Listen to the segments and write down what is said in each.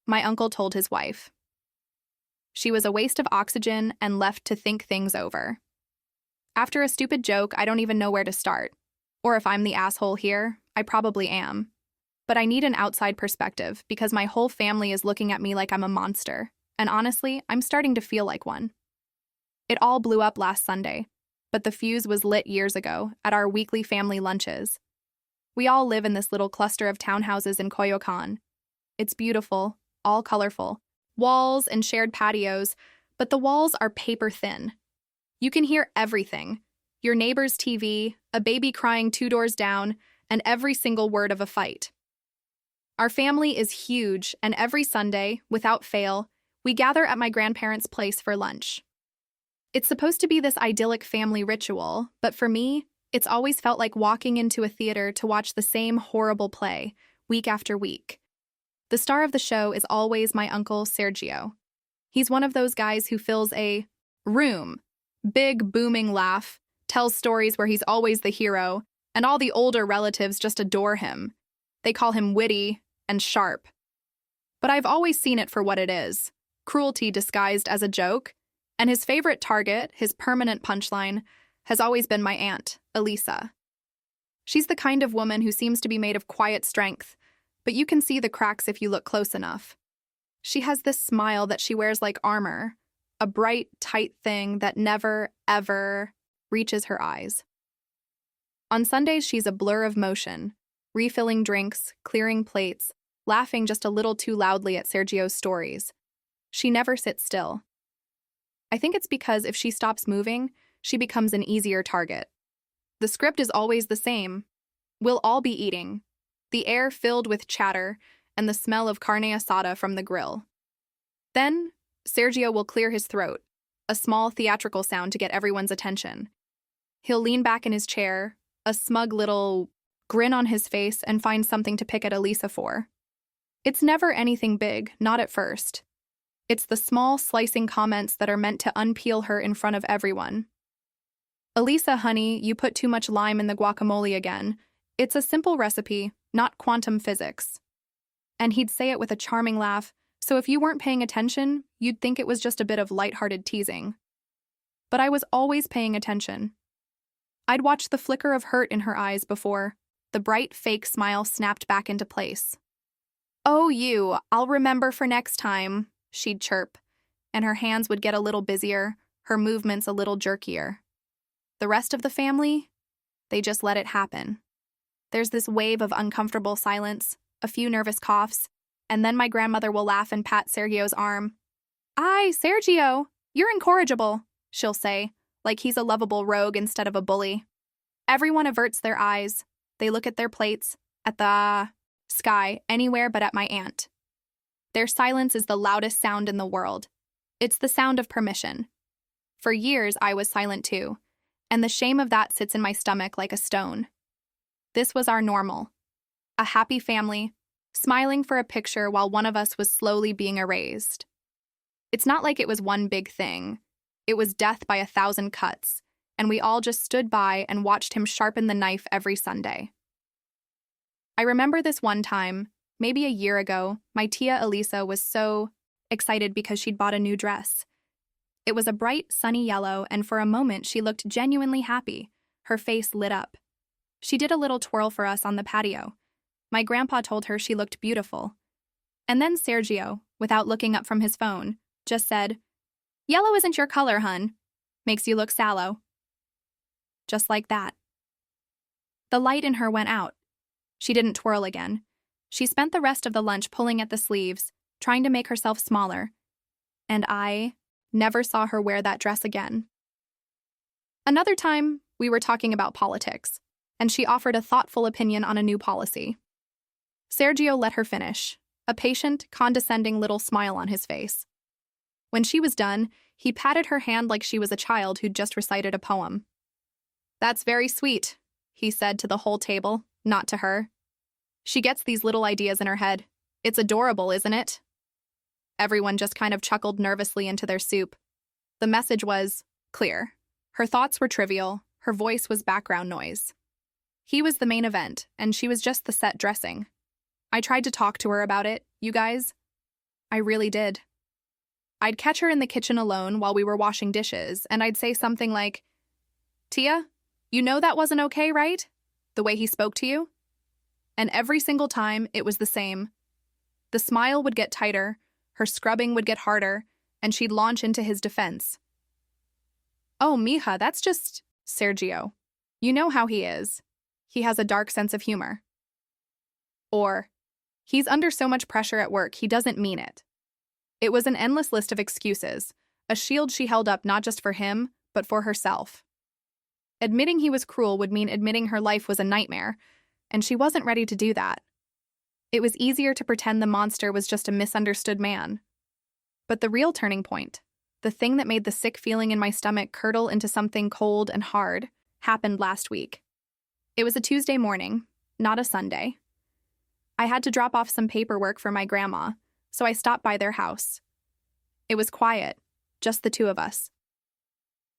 my uncle told his wife. She was a waste of oxygen and left to think things over. After a stupid joke, I don't even know where to start. Or if I'm the asshole here, I probably am. But I need an outside perspective because my whole family is looking at me like I'm a monster. And honestly, I'm starting to feel like one. It all blew up last Sunday, but the fuse was lit years ago at our weekly family lunches. We all live in this little cluster of townhouses in Coyoacan. It's beautiful, all colorful, walls and shared patios, but the walls are paper thin. You can hear everything. Your neighbor's TV, a baby crying 2 doors down, and every single word of a fight. Our family is huge, and every Sunday, without fail, we gather at my grandparents' place for lunch. It's supposed to be this idyllic family ritual, but for me, it's always felt like walking into a theater to watch the same horrible play, week after week. The star of the show is always my uncle, Sergio. He's one of those guys who fills a room, big, booming laugh, tells stories where he's always the hero, and all the older relatives just adore him. They call him witty and sharp. But I've always seen it for what it is, cruelty disguised as a joke, and his favorite target, his permanent punchline, has always been my aunt, Elisa. She's the kind of woman who seems to be made of quiet strength, but you can see the cracks if you look close enough. She has this smile that she wears like armor, a bright, tight thing that never, ever reaches her eyes. On Sundays, she's a blur of motion, refilling drinks, clearing plates, laughing just a little too loudly at Sergio's stories. She never sits still. I think it's because if she stops moving, she becomes an easier target. The script is always the same. We'll all be eating, the air filled with chatter and the smell of carne asada from the grill. Then, Sergio will clear his throat, a small theatrical sound to get everyone's attention. He'll lean back in his chair, a smug little grin on his face, and find something to pick at Elisa for. It's never anything big, not at first. It's the small, slicing comments that are meant to unpeel her in front of everyone. Elisa, honey, you put too much lime in the guacamole again. It's a simple recipe, not quantum physics. And he'd say it with a charming laugh, so if you weren't paying attention, you'd think it was just a bit of lighthearted teasing. But I was always paying attention. I'd watched the flicker of hurt in her eyes before the bright, fake smile snapped back into place. Oh, I'll remember for next time, she'd chirp, and her hands would get a little busier, her movements a little jerkier. The rest of the family, they just let it happen. There's this wave of uncomfortable silence, a few nervous coughs, and then my grandmother will laugh and pat Sergio's arm. "Aye, Sergio, you're incorrigible," she'll say, like he's a lovable rogue instead of a bully. Everyone averts their eyes. They look at their plates, at the sky, anywhere but at my aunt. Their silence is the loudest sound in the world. It's the sound of permission. For years, I was silent too, and the shame of that sits in my stomach like a stone. This was our normal. A happy family, smiling for a picture while one of us was slowly being erased. It's not like it was one big thing. It was death by 1,000 cuts, and we all just stood by and watched him sharpen the knife every Sunday. I remember this one time, maybe a year ago, my tia Elisa was so excited because she'd bought a new dress. It was a bright, sunny yellow, and for a moment she looked genuinely happy. Her face lit up. She did a little twirl for us on the patio. My grandpa told her she looked beautiful. And then Sergio, without looking up from his phone, just said, "Yellow isn't your color, hun. Makes you look sallow." Just like that. The light in her went out. She didn't twirl again. She spent the rest of the lunch pulling at the sleeves, trying to make herself smaller. And I never saw her wear that dress again. Another time, we were talking about politics, and she offered a thoughtful opinion on a new policy. Sergio let her finish, a patient, condescending little smile on his face. When she was done, he patted her hand like she was a child who'd just recited a poem. "That's very sweet," he said to the whole table, not to her. "She gets these little ideas in her head. It's adorable, isn't it?" Everyone just kind of chuckled nervously into their soup. The message was clear. Her thoughts were trivial, her voice was background noise. He was the main event, and she was just the set dressing. I tried to talk to her about it, you guys. I really did. I'd catch her in the kitchen alone while we were washing dishes, and I'd say something like, Tia, you know that wasn't okay, right? The way he spoke to you? And every single time, it was the same. The smile would get tighter, her scrubbing would get harder, and she'd launch into his defense. Oh, mija, that's just Sergio. You know how he is. He has a dark sense of humor. Or, he's under so much pressure at work, he doesn't mean it. It was an endless list of excuses, a shield she held up not just for him, but for herself. Admitting he was cruel would mean admitting her life was a nightmare, and she wasn't ready to do that. It was easier to pretend the monster was just a misunderstood man. But the real turning point, the thing that made the sick feeling in my stomach curdle into something cold and hard, happened last week. It was a Tuesday morning, not a Sunday. I had to drop off some paperwork for my grandma, so I stopped by their house. It was quiet, just the two of us.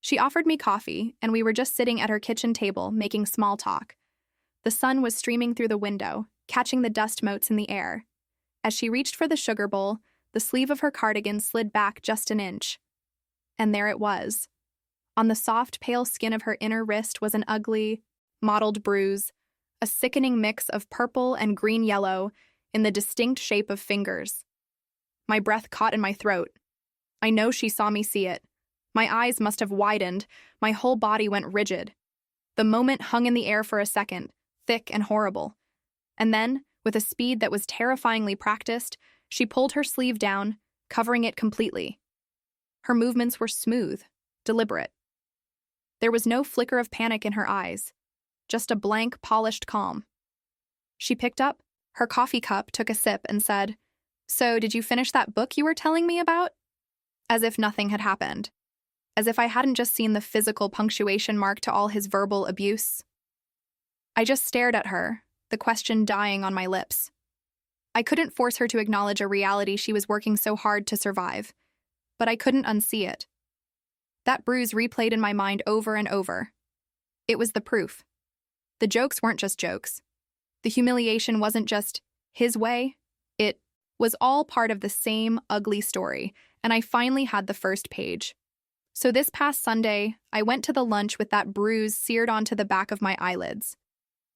She offered me coffee, and we were just sitting at her kitchen table making small talk. The sun was streaming through the window, catching the dust motes in the air. As she reached for the sugar bowl, the sleeve of her cardigan slid back just an inch. And there it was. On the soft, pale skin of her inner wrist was an ugly, mottled bruise, a sickening mix of purple and green-yellow in the distinct shape of fingers. My breath caught in my throat. I know she saw me see it. My eyes must have widened, my whole body went rigid. The moment hung in the air for a second, thick and horrible. And then, with a speed that was terrifyingly practiced, she pulled her sleeve down, covering it completely. Her movements were smooth, deliberate. There was no flicker of panic in her eyes, just a blank, polished calm. She picked up her coffee cup, took a sip, and said, "So, did you finish that book you were telling me about?" As if nothing had happened. As if I hadn't just seen the physical punctuation mark to all his verbal abuse. I just stared at her, the question dying on my lips. I couldn't force her to acknowledge a reality she was working so hard to survive, but I couldn't unsee it. That bruise replayed in my mind over and over. It was the proof. The jokes weren't just jokes. The humiliation wasn't just his way. It was all part of the same ugly story, and I finally had the first page. So this past Sunday, I went to the lunch with that bruise seared onto the back of my eyelids.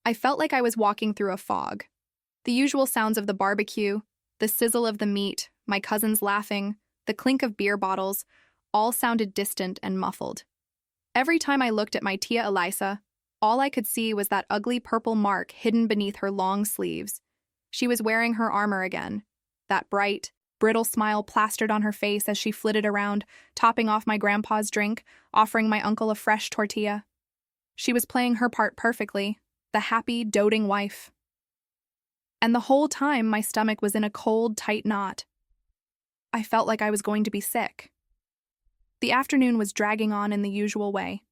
I felt like I was walking through a fog. The usual sounds of the barbecue, the sizzle of the meat, my cousins laughing, the clink of beer bottles, all sounded distant and muffled. Every time I looked at my tia Elisa, all I could see was that ugly purple mark hidden beneath her long sleeves. She was wearing her armor again, that bright, brittle smile plastered on her face as she flitted around, topping off my grandpa's drink, offering my uncle a fresh tortilla. She was playing her part perfectly, the happy, doting wife. And the whole time my stomach was in a cold, tight knot. I felt like I was going to be sick. The afternoon was dragging on in the usual way.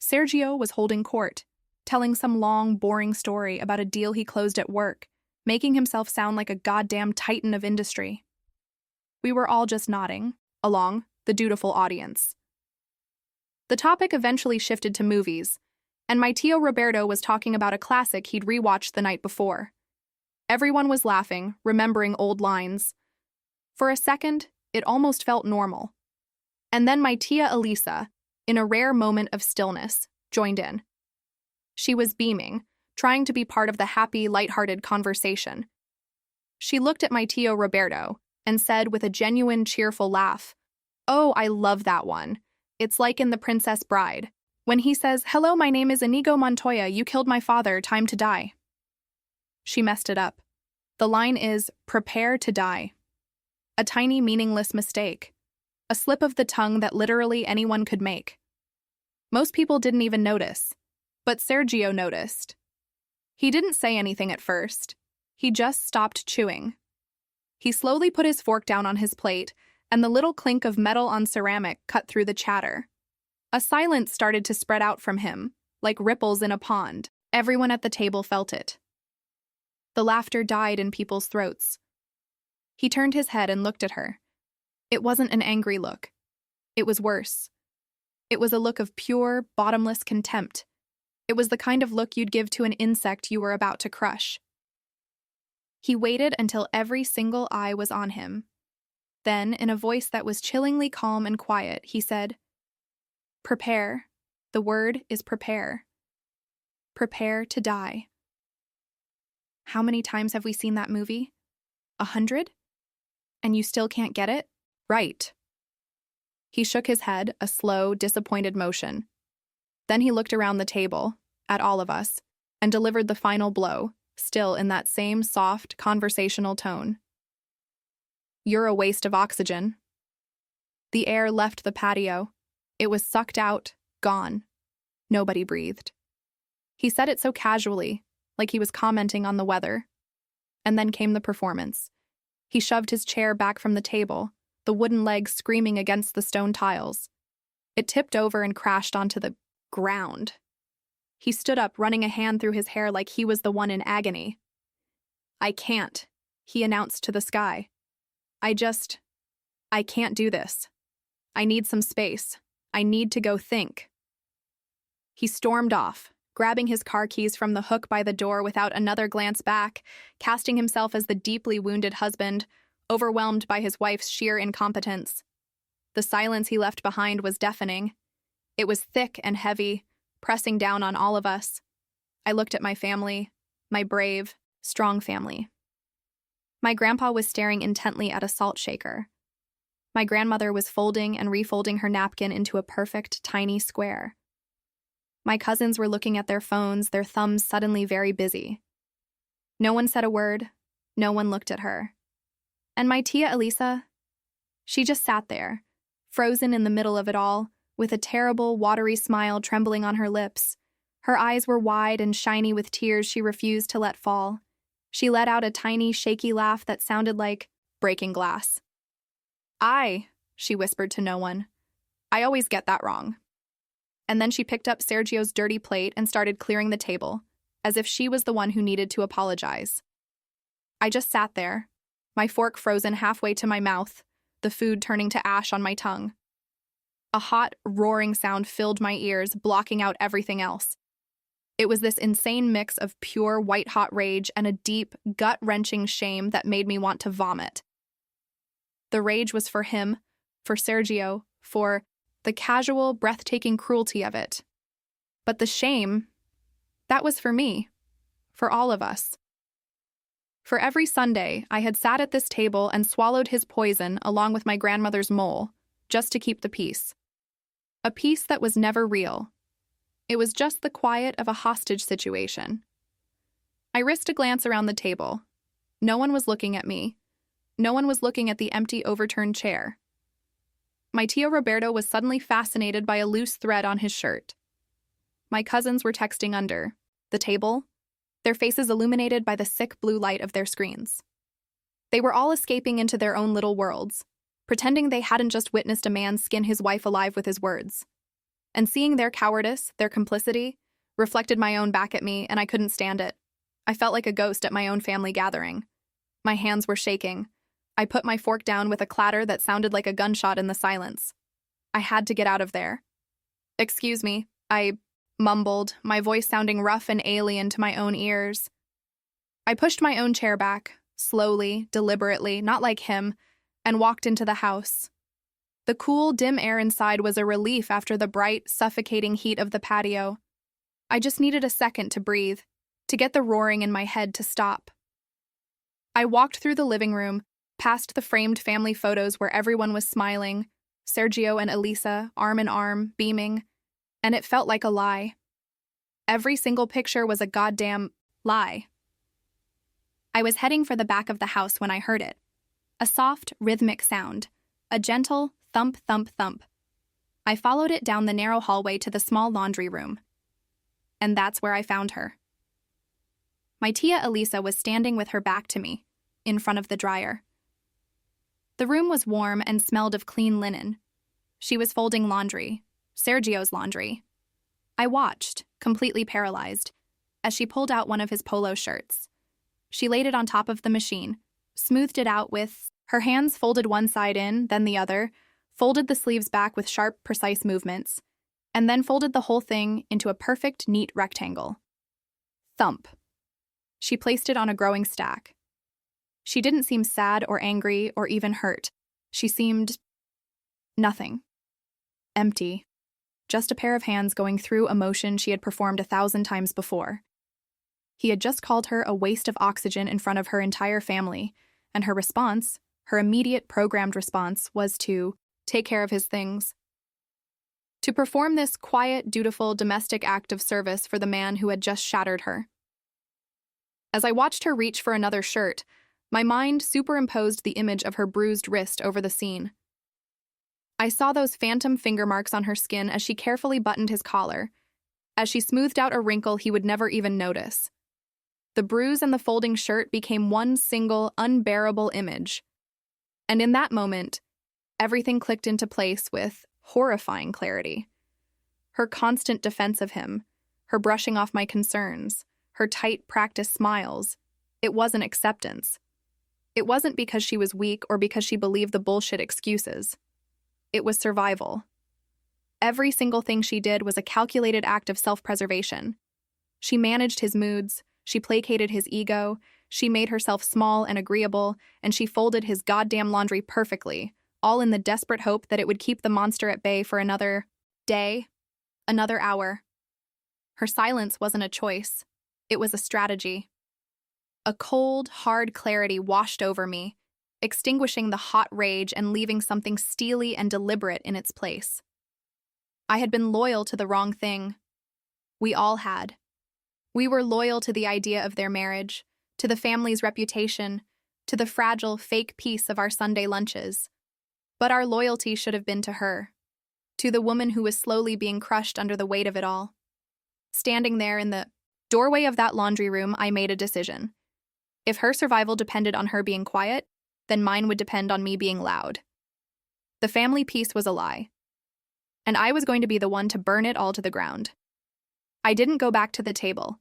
Sergio was holding court, telling some long, boring story about a deal he closed at work, making himself sound like a goddamn titan of industry. We were all just nodding, along, the dutiful audience. The topic eventually shifted to movies, and my Tio Roberto was talking about a classic he'd rewatched the night before. Everyone was laughing, remembering old lines. For a second, it almost felt normal. And then my tia Elisa, in a rare moment of stillness, joined in. She was beaming, trying to be part of the happy, lighthearted conversation. She looked at my Tio Roberto and said with a genuine, cheerful laugh, "Oh, I love that one. It's like in The Princess Bride, when he says, 'Hello, my name is Inigo Montoya, you killed my father, time to die.'" She messed it up. The line is, "Prepare to die." A tiny, meaningless mistake. A slip of the tongue that literally anyone could make. Most people didn't even notice, but Sergio noticed. He didn't say anything at first. He just stopped chewing. He slowly put his fork down on his plate, and the little clink of metal on ceramic cut through the chatter. A silence started to spread out from him, like ripples in a pond. Everyone at the table felt it. The laughter died in people's throats. He turned his head and looked at her. It wasn't an angry look. It was worse. It was a look of pure, bottomless contempt. It was the kind of look you'd give to an insect you were about to crush. He waited until every single eye was on him, Then, in a voice that was chillingly calm and quiet, he said, "Prepare. The word is prepare. Prepare to die." How many times have we seen that movie? 100? And you still can't get it? Right. He shook his head, a slow, disappointed motion. Then he looked around the table, at all of us, and delivered the final blow, still in that same soft, conversational tone. "You're a waste of oxygen." The air left the patio. It was sucked out, gone. Nobody breathed. He said it so casually, like he was commenting on the weather. And then came the performance. He shoved his chair back from the table, the wooden legs screaming against the stone tiles. It tipped over and crashed onto the ground. He stood up, running a hand through his hair like he was the one in agony. "I can't," he announced to the sky. I can't do this. I need some space. I need to go think." He stormed off, grabbing his car keys from the hook by the door without another glance back, casting himself as the deeply wounded husband, overwhelmed by his wife's sheer incompetence. The silence he left behind was deafening. It was thick and heavy, pressing down on all of us. I looked at my family, my brave, strong family. My grandpa was staring intently at a salt shaker. My grandmother was folding and refolding her napkin into a perfect, tiny square. My cousins were looking at their phones, their thumbs suddenly very busy. No one said a word. No one looked at her. And my tia Elisa, she just sat there, frozen in the middle of it all, with a terrible, watery smile trembling on her lips. Her eyes were wide and shiny with tears she refused to let fall. She let out a tiny, shaky laugh that sounded like breaking glass. She whispered to no one. "I always get that wrong." And then she picked up Sergio's dirty plate and started clearing the table, as if she was the one who needed to apologize. I just sat there, my fork frozen halfway to my mouth, the food turning to ash on my tongue. A hot, roaring sound filled my ears, blocking out everything else. It was this insane mix of pure white-hot rage and a deep, gut-wrenching shame that made me want to vomit. The rage was for him, for Sergio, for the casual, breathtaking cruelty of it. But the shame, that was for me, for all of us. For every Sunday, I had sat at this table and swallowed his poison along with my grandmother's mole, just to keep the peace. A peace that was never real. It was just the quiet of a hostage situation. I risked a glance around the table. No one was looking at me. No one was looking at the empty, overturned chair. My tio Roberto was suddenly fascinated by a loose thread on his shirt. My cousins were texting under the table, their faces illuminated by the sick blue light of their screens. They were all escaping into their own little worlds, pretending they hadn't just witnessed a man skin his wife alive with his words. And seeing their cowardice, their complicity, reflected my own back at me, and I couldn't stand it. I felt like a ghost at my own family gathering. My hands were shaking. I put my fork down with a clatter that sounded like a gunshot in the silence. I had to get out of there. "Excuse me," I mumbled, my voice sounding rough and alien to my own ears. I pushed my own chair back, slowly, deliberately, not like him, and walked into the house. The cool, dim air inside was a relief after the bright, suffocating heat of the patio. I just needed a second to breathe, to get the roaring in my head to stop. I walked through the living room, past the framed family photos where everyone was smiling, Sergio and Elisa, arm in arm, beaming, and it felt like a lie. Every single picture was a goddamn lie. I was heading for the back of the house when I heard it. A soft, rhythmic sound. A gentle thump, thump, thump. I followed it down the narrow hallway to the small laundry room. And that's where I found her. My tia Elisa was standing with her back to me, in front of the dryer. The room was warm and smelled of clean linen. She was folding laundry, Sergio's laundry. I watched, completely paralyzed, as she pulled out one of his polo shirts. She laid it on top of the machine, smoothed it out with her hands folded one side in, then the other, folded the sleeves back with sharp, precise movements, and then folded the whole thing into a perfect, neat rectangle. Thump. She placed it on a growing stack. She didn't seem sad or angry or even hurt. She seemed nothing. Empty. Just a pair of hands going through a motion she had performed 1,000 times before. He had just called her a waste of oxygen in front of her entire family, and her response, her immediate programmed response, was to take care of his things. To perform this quiet, dutiful, domestic act of service for the man who had just shattered her. As I watched her reach for another shirt, my mind superimposed the image of her bruised wrist over the scene. I saw those phantom finger marks on her skin as she carefully buttoned his collar, as she smoothed out a wrinkle he would never even notice. The bruise and the folding shirt became one single, unbearable image. And in that moment, everything clicked into place with horrifying clarity. Her constant defense of him, her brushing off my concerns, her tight, practiced smiles, it wasn't acceptance. It wasn't because she was weak or because she believed the bullshit excuses. It was survival. Every single thing she did was a calculated act of self-preservation. She managed his moods, she placated his ego, she made herself small and agreeable, and she folded his goddamn laundry perfectly, all in the desperate hope that it would keep the monster at bay for another day, another hour. Her silence wasn't a choice. It was a strategy. A cold, hard clarity washed over me, extinguishing the hot rage and leaving something steely and deliberate in its place. I had been loyal to the wrong thing. We all had. We were loyal to the idea of their marriage, to the family's reputation, to the fragile, fake peace of our Sunday lunches. But our loyalty should have been to her, to the woman who was slowly being crushed under the weight of it all. Standing there in the doorway of that laundry room, I made a decision. If her survival depended on her being quiet, then mine would depend on me being loud. The family peace was a lie, and I was going to be the one to burn it all to the ground. I didn't go back to the table.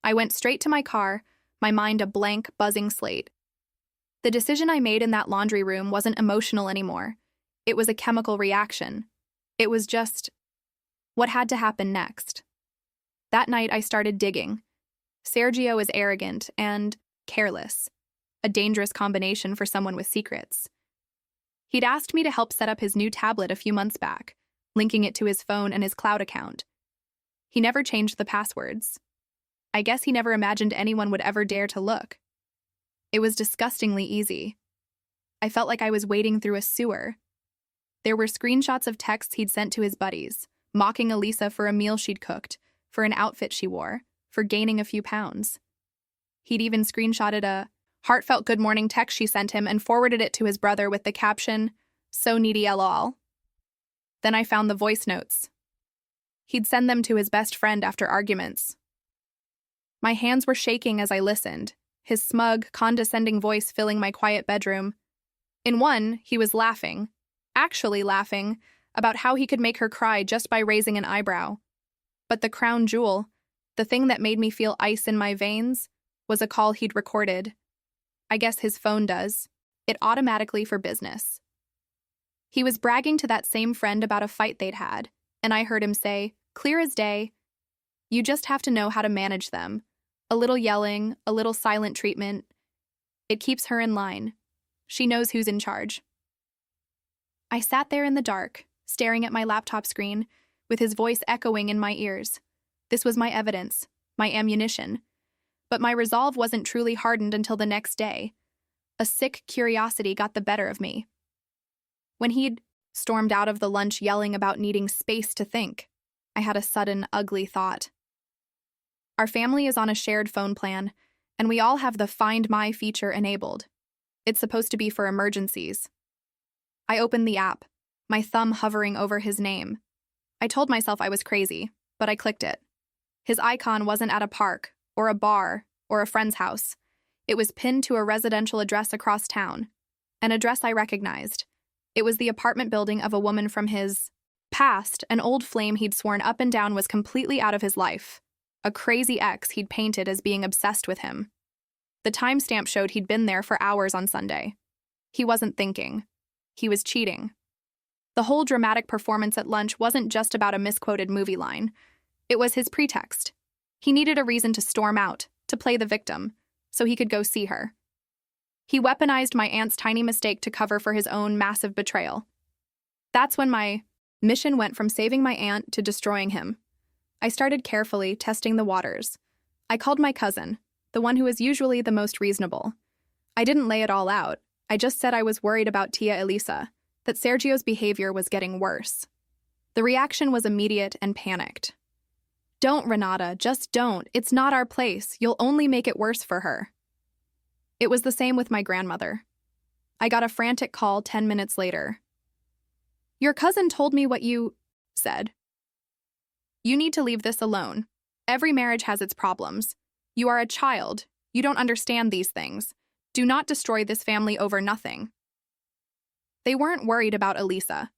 I went straight to my car, my mind a blank, buzzing slate. The decision I made in that laundry room wasn't emotional anymore. It was a chemical reaction. It was just what had to happen next. That night I started digging. Sergio is arrogant and careless, a dangerous combination for someone with secrets. He'd asked me to help set up his new tablet a few months back, linking it to his phone and his cloud account. He never changed the passwords. I guess he never imagined anyone would ever dare to look. It was disgustingly easy. I felt like I was wading through a sewer. There were screenshots of texts he'd sent to his buddies, mocking Elisa for a meal she'd cooked, for an outfit she wore, for gaining a few pounds. He'd even screenshotted a heartfelt good morning text she sent him and forwarded it to his brother with the caption, "So needy lol." Then I found the voice notes. He'd send them to his best friend after arguments. My hands were shaking as I listened, his smug, condescending voice filling my quiet bedroom. In one, he was laughing, actually laughing, about how he could make her cry just by raising an eyebrow. But the crown jewel, the thing that made me feel ice in my veins, was a call he'd recorded. I guess his phone does. It automatically for business. He was bragging to that same friend about a fight they'd had, and I heard him say, clear as day, "You just have to know how to manage them. A little yelling, a little silent treatment. It keeps her in line. She knows who's in charge." I sat there in the dark, staring at my laptop screen, with his voice echoing in my ears. This was my evidence, my ammunition. But my resolve wasn't truly hardened until the next day. A sick curiosity got the better of me. When he'd stormed out of the lunch yelling about needing space to think, I had a sudden, ugly thought. Our family is on a shared phone plan, and we all have the Find My feature enabled. It's supposed to be for emergencies. I opened the app, my thumb hovering over his name. I told myself I was crazy, but I clicked it. His icon wasn't at a park, or a bar, or a friend's house. It was pinned to a residential address across town, an address I recognized. It was the apartment building of a woman from his past, an old flame he'd sworn up and down was completely out of his life, a crazy ex he'd painted as being obsessed with him. The timestamp showed he'd been there for hours on Sunday. He wasn't thinking. He was cheating. The whole dramatic performance at lunch wasn't just about a misquoted movie line. It was his pretext. He needed a reason to storm out, to play the victim, so he could go see her. He weaponized my aunt's tiny mistake to cover for his own massive betrayal. That's when my mission went from saving my aunt to destroying him. I started carefully testing the waters. I called my cousin, the one who is usually the most reasonable. I didn't lay it all out. I just said I was worried about Tia Elisa, that Sergio's behavior was getting worse. The reaction was immediate and panicked. Don't, Renata, just don't. It's not our place. You'll only make it worse for her. It was the same with my grandmother. I got a frantic call 10 minutes later. Your cousin told me what you said. You need to leave this alone. Every marriage has its problems. You are a child. You don't understand these things. Do not destroy this family over nothing. They weren't worried about Elisa.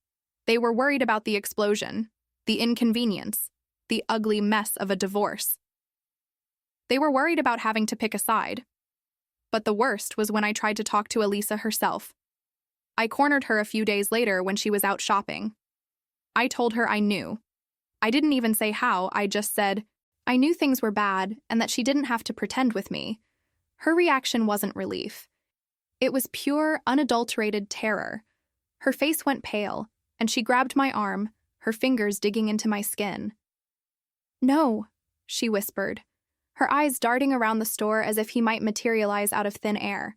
They were worried about the explosion, the inconvenience, the ugly mess of a divorce. They were worried about having to pick a side. But the worst was when I tried to talk to Elisa herself. I cornered her a few days later when she was out shopping. I told her I knew. I didn't even say how, I just said, I knew things were bad and that she didn't have to pretend with me. Her reaction wasn't relief. It was pure, unadulterated terror. Her face went pale, and she grabbed my arm, her fingers digging into my skin. No, she whispered, her eyes darting around the store as if he might materialize out of thin air.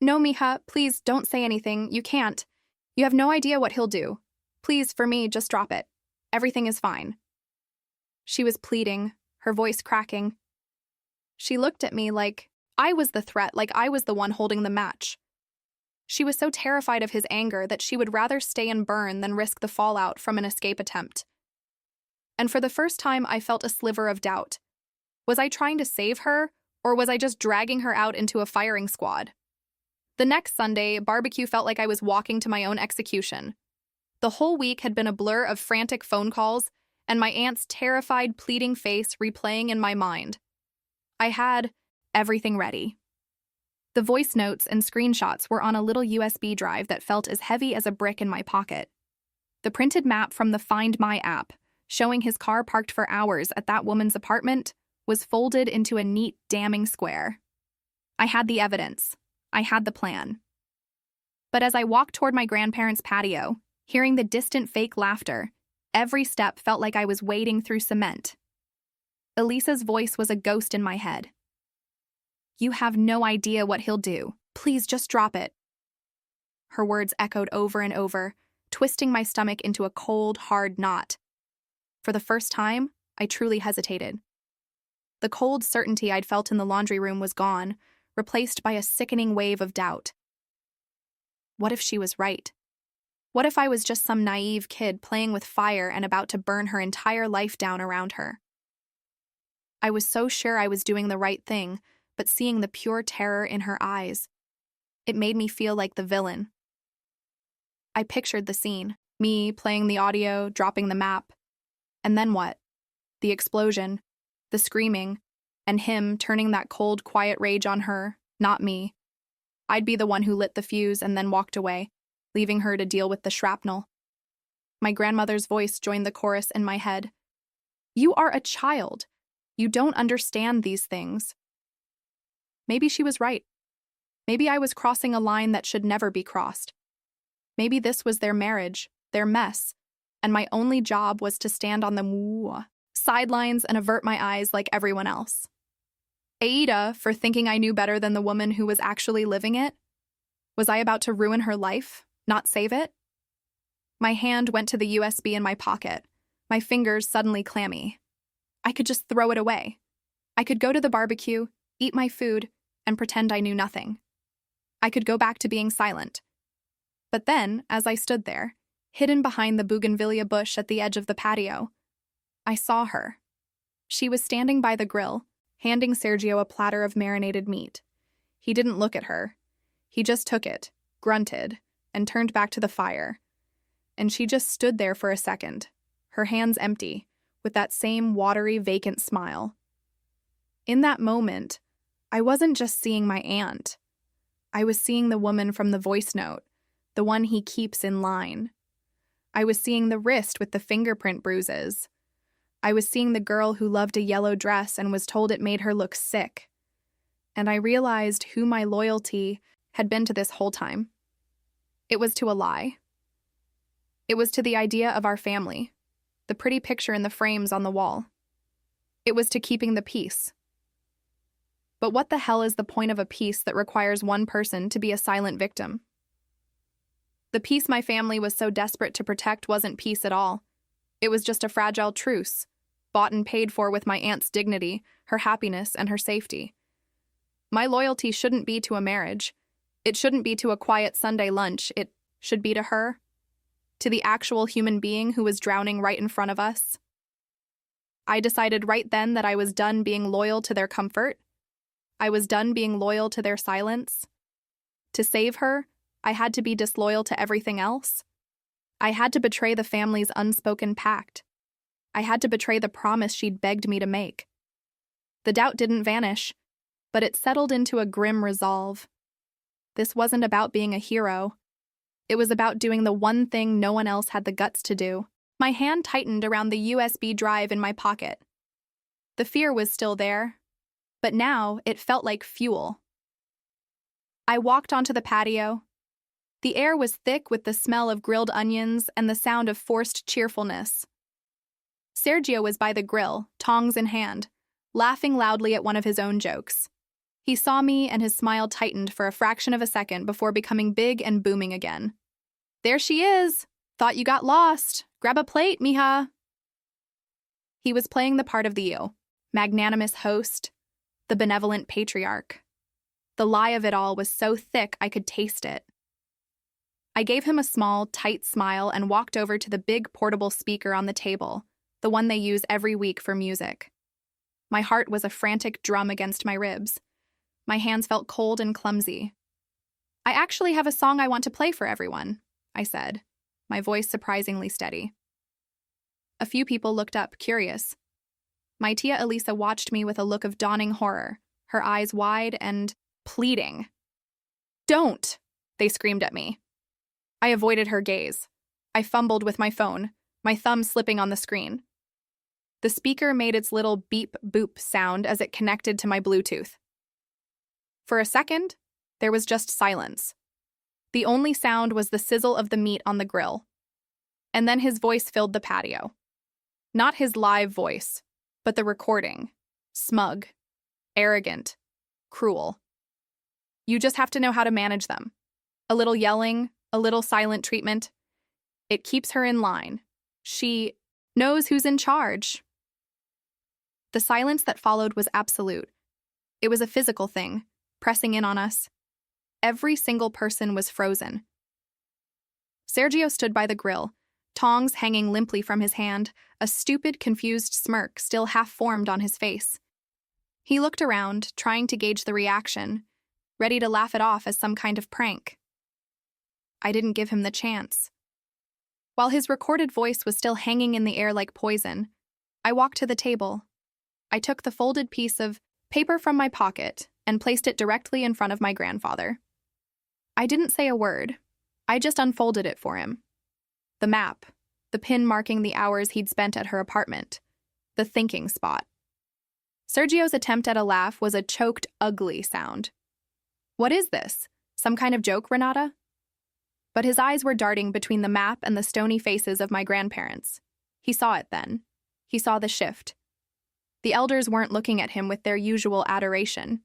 No, mija, please don't say anything. You can't. You have no idea what he'll do. Please, for me, just drop it. Everything is fine. She was pleading, her voice cracking. She looked at me like I was the threat, like I was the one holding the match. She was so terrified of his anger that she would rather stay and burn than risk the fallout from an escape attempt. And for the first time, I felt a sliver of doubt. Was I trying to save her, or was I just dragging her out into a firing squad? The next Sunday, barbecue felt like I was walking to my own execution. The whole week had been a blur of frantic phone calls and my aunt's terrified, pleading face replaying in my mind. I had everything ready. The voice notes and screenshots were on a little USB drive that felt as heavy as a brick in my pocket. The printed map from the Find My app, showing his car parked for hours at that woman's apartment, was folded into a neat, damning square. I had the evidence. I had the plan. But as I walked toward my grandparents' patio, hearing the distant fake laughter, every step felt like I was wading through cement. Elisa's voice was a ghost in my head. You have no idea what he'll do. Please just drop it. Her words echoed over and over, twisting my stomach into a cold, hard knot. For the first time, I truly hesitated. The cold certainty I'd felt in the laundry room was gone, replaced by a sickening wave of doubt. What if she was right? What if I was just some naive kid playing with fire and about to burn her entire life down around her? I was so sure I was doing the right thing, but seeing the pure terror in her eyes, it made me feel like the villain. I pictured the scene, me playing the audio, dropping the map. And then what? The explosion, the screaming, and him turning that cold, quiet rage on her, not me. I'd be the one who lit the fuse and then walked away, leaving her to deal with the shrapnel. My grandmother's voice joined the chorus in my head. You are a child. You don't understand these things. Maybe she was right. Maybe I was crossing a line that should never be crossed. Maybe this was their marriage, their mess, and my only job was to stand on the sidelines and avert my eyes like everyone else. Aida, for thinking I knew better than the woman who was actually living it? Was I about to ruin her life, not save it? My hand went to the USB in my pocket, my fingers suddenly clammy. I could just throw it away. I could go to the barbecue, eat my food, and pretend I knew nothing. I could go back to being silent. But then, as I stood there, hidden behind the bougainvillea bush at the edge of the patio, I saw her. She was standing by the grill, handing Sergio a platter of marinated meat. He didn't look at her. He just took it, grunted, and turned back to the fire. And she just stood there for a second, her hands empty, with that same watery, vacant smile. In that moment, I wasn't just seeing my aunt. I was seeing the woman from the voice note, the one he keeps in line. I was seeing the wrist with the fingerprint bruises. I was seeing the girl who loved a yellow dress and was told it made her look sick. And I realized who my loyalty had been to this whole time. It was to a lie. It was to the idea of our family, the pretty picture in the frames on the wall. It was to keeping the peace. But what the hell is the point of a peace that requires one person to be a silent victim? The peace my family was so desperate to protect wasn't peace at all. It was just a fragile truce, bought and paid for with my aunt's dignity, her happiness, and her safety. My loyalty shouldn't be to a marriage. It shouldn't be to a quiet Sunday lunch. It should be to her, to the actual human being who was drowning right in front of us. I decided right then that I was done being loyal to their comfort. I was done being loyal to their silence. To save her, I had to be disloyal to everything else. I had to betray the family's unspoken pact. I had to betray the promise she'd begged me to make. The doubt didn't vanish, but it settled into a grim resolve. This wasn't about being a hero. It was about doing the one thing no one else had the guts to do. My hand tightened around the USB drive in my pocket. The fear was still there, but now it felt like fuel. I walked onto the patio. The air was thick with the smell of grilled onions and the sound of forced cheerfulness. Sergio was by the grill, tongs in hand, laughing loudly at one of his own jokes. He saw me and his smile tightened for a fraction of a second before becoming big and booming again. "There she is! Thought you got lost. Grab a plate, mija." He was playing the part of the magnanimous host, the benevolent patriarch. The lie of it all was so thick I could taste it. I gave him a small, tight smile and walked over to the big portable speaker on the table, the one they use every week for music. My heart was a frantic drum against my ribs. My hands felt cold and clumsy. "I actually have a song I want to play for everyone," I said, my voice surprisingly steady. A few people looked up, curious. My tia Elisa watched me with a look of dawning horror, her eyes wide and pleading. "Don't!" they screamed at me. I avoided her gaze. I fumbled with my phone, my thumb slipping on the screen. The speaker made its little beep-boop sound as it connected to my Bluetooth. For a second, there was just silence. The only sound was the sizzle of the meat on the grill. And then his voice filled the patio. Not his live voice, but the recording. Smug, arrogant, cruel. You just have to know how to manage them. A little yelling, a little silent treatment. It keeps her in line. She knows who's in charge. The silence that followed was absolute. It was a physical thing, pressing in on us. Every single person was frozen. Sergio stood by the grill, tongs hanging limply from his hand, a stupid, confused smirk still half-formed on his face. He looked around, trying to gauge the reaction, ready to laugh it off as some kind of prank. I didn't give him the chance. While his recorded voice was still hanging in the air like poison, I walked to the table. I took the folded piece of paper from my pocket and placed it directly in front of my grandfather. I didn't say a word. I just unfolded it for him. The map, the pin marking the hours he'd spent at her apartment, the thinking spot. Sergio's attempt at a laugh was a choked, ugly sound. "What is this? Some kind of joke, Renata?" But his eyes were darting between the map and the stony faces of my grandparents. He saw it then. He saw the shift. The elders weren't looking at him with their usual adoration.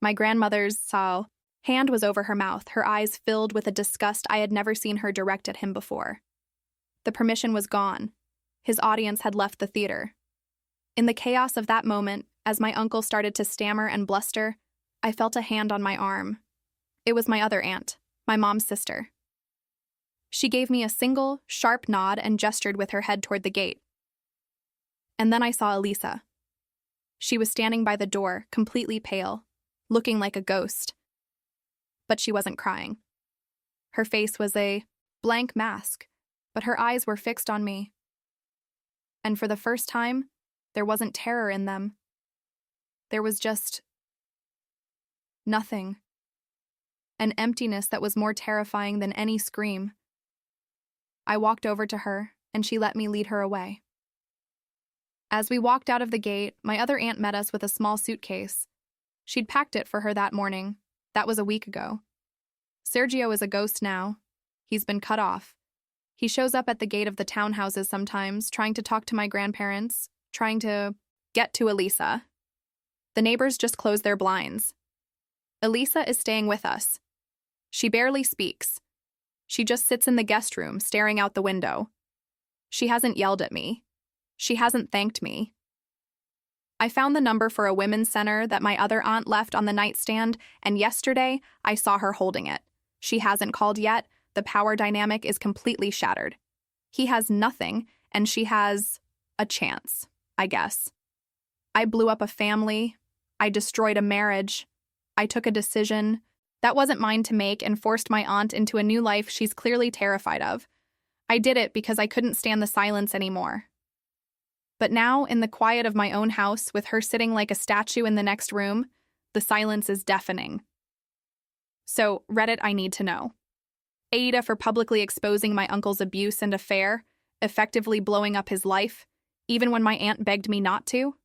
My grandmother's hand was over her mouth, her eyes filled with a disgust I had never seen her direct at him before. The permission was gone. His audience had left the theater. In the chaos of that moment, as my uncle started to stammer and bluster, I felt a hand on my arm. It was my other aunt, my mom's sister. She gave me a single, sharp nod and gestured with her head toward the gate. And then I saw Elisa. She was standing by the door, completely pale, looking like a ghost. But she wasn't crying. Her face was a blank mask, but her eyes were fixed on me. And for the first time, there wasn't terror in them. There was just nothing. An emptiness that was more terrifying than any scream. I walked over to her, and she let me lead her away. As we walked out of the gate, my other aunt met us with a small suitcase. She'd packed it for her that morning. That was a week ago. Sergio is a ghost now. He's been cut off. He shows up at the gate of the townhouses sometimes, trying to talk to my grandparents, trying to get to Elisa. The neighbors just close their blinds. Elisa is staying with us. She barely speaks. She just sits in the guest room, staring out the window. She hasn't yelled at me. She hasn't thanked me. I found the number for a women's center that my other aunt left on the nightstand, and yesterday I saw her holding it. She hasn't called yet. The power dynamic is completely shattered. He has nothing, and she has a chance, I guess. I blew up a family. I destroyed a marriage. I took a decision that wasn't mine to make and forced my aunt into a new life she's clearly terrified of. I did it because I couldn't stand the silence anymore. But now, in the quiet of my own house, with her sitting like a statue in the next room, the silence is deafening. So, Reddit, I need to know. Ada for publicly exposing my uncle's abuse and affair, effectively blowing up his life, even when my aunt begged me not to?